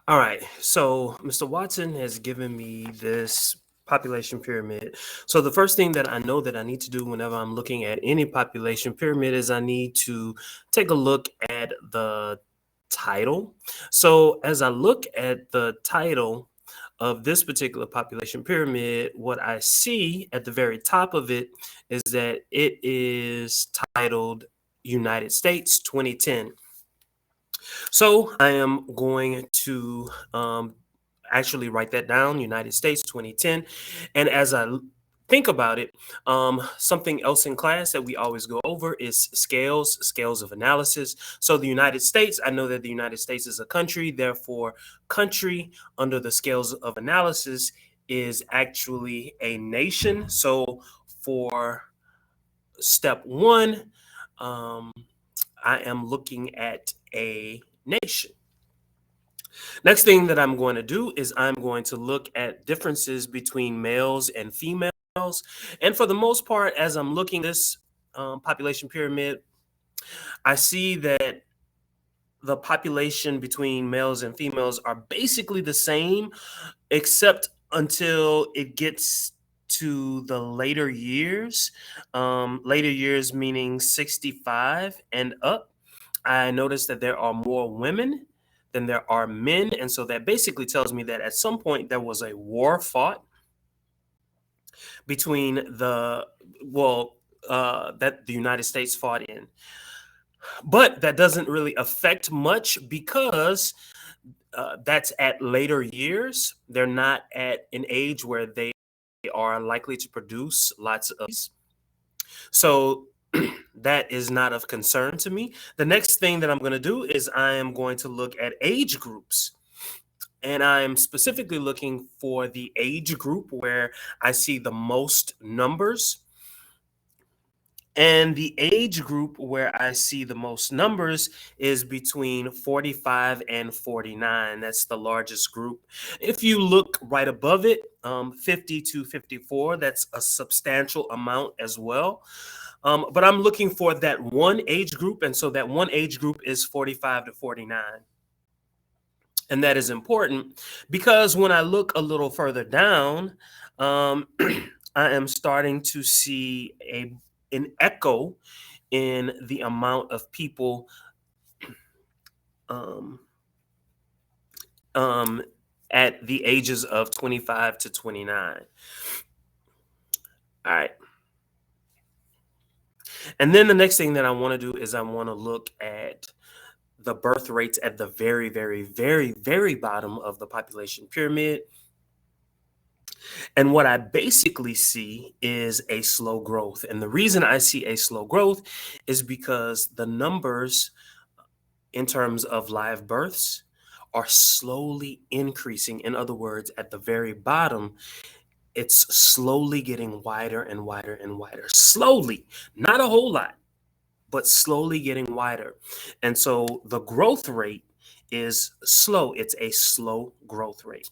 All right. So Mr. Watson has given me this population pyramid. So the first thing that I know that I need to do whenever I'm looking at any population pyramid is I need to take a look at the title. So as I look at the title of this particular population pyramid, what I see at the very top of it is that it is titled United States 2010. So I am going to actually write that down, United States 2010. And as think about it, something else in class that we always go over is scales of analysis. So the United States, I know that the United States is a country, therefore, country under the scales of analysis is actually a nation. So for step one, um, I am looking at a nation. Next thing that I'm going to do is I'm going to look at differences between males and females. And for the most part, as I'm looking at this population pyramid, I see that the population between males and females are basically the same, except until it gets to the later years. Later years meaning 65 and up. I noticed that there are more women than there are men. And so that basically tells me that at some point there was a war fought between that the United States fought in. But that doesn't really affect much because that's at later years. They're not at an age where they are likely to produce lots of these. So that is not of concern to me. The next thing that I'm going to do is I am going to look at age groups. And I'm specifically looking for the age group where I see the most numbers. And the age group where I see the most numbers is between 45 and 49. That's the largest group. If you look right above it, 50 to 54, that's a substantial amount as well. But I'm looking for that one age group. And so that one age group is 45 to 49. And that is important because when I look a little further down, I am starting to see an echo in the amount of people um, um, at the ages of 25 to 29. All right. And then the next thing that I want to do is I want to look at the birth rates at the very, very, very, very bottom of the population pyramid. And what I basically see is a slow growth. And the reason I see a slow growth is because the numbers in terms of live births are slowly increasing. In other words, at the very bottom, it's slowly getting wider and wider and wider. Slowly, not a whole lot, but slowly getting wider. And so the growth rate is slow. It's a slow growth rate.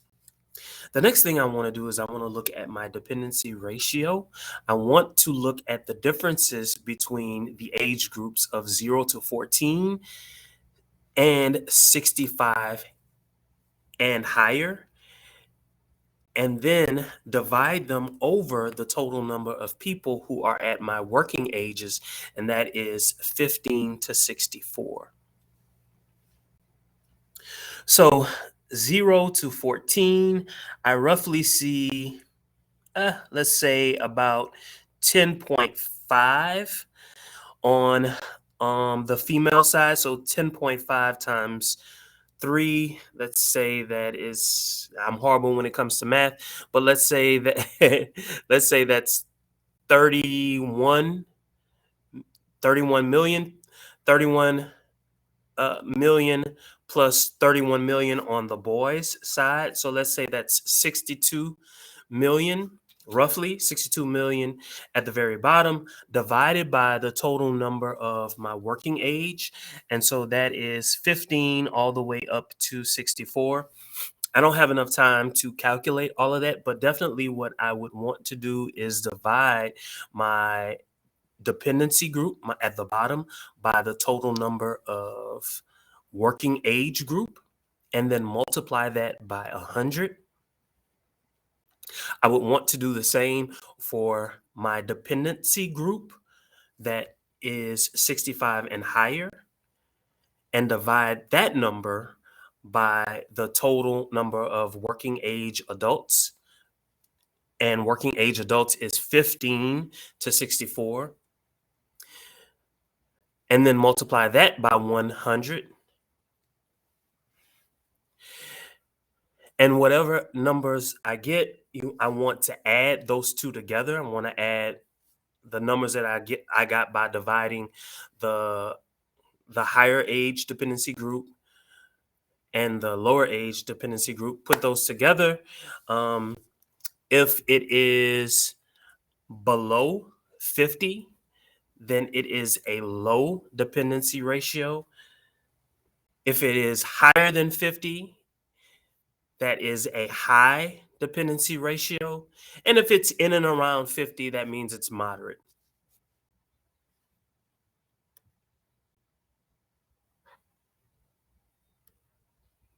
The next thing I want to do is I want to look at my dependency ratio. I want to look at the differences between the age groups of 0 to 14 and 65 and higher, and then divide them over the total number of people who are at my working ages, and that is 15 to 64. So 0 to 14, I roughly see, let's say about 10.5 on the female side. So 10.5 times 3, let's say that is, I'm horrible when it comes to math, but let's say that let's say that's 31 31 million, 31 million plus 31 million on the boys side. So let's say that's 62 million, roughly 62 million at the very bottom, divided by the total number of my working age. And so that is 15 all the way up to 64. I don't have enough time to calculate all of that, but definitely what I would want to do is divide my dependency group at the bottom by the total number of working age group. and then multiply that by 100. I would want to do the same for my dependency group that is 65 and higher, and divide that number by the total number of working age adults. And working age adults is 15 to 64. And then multiply that by 100. And whatever numbers I get, I want to add those two together. I want to add the numbers that I got by dividing the higher age dependency group and the lower age dependency group, put those together. If it is below 50, then it is a low dependency ratio. If it is higher than 50, that is a high dependency ratio. And if it's in and around 50, that means it's moderate.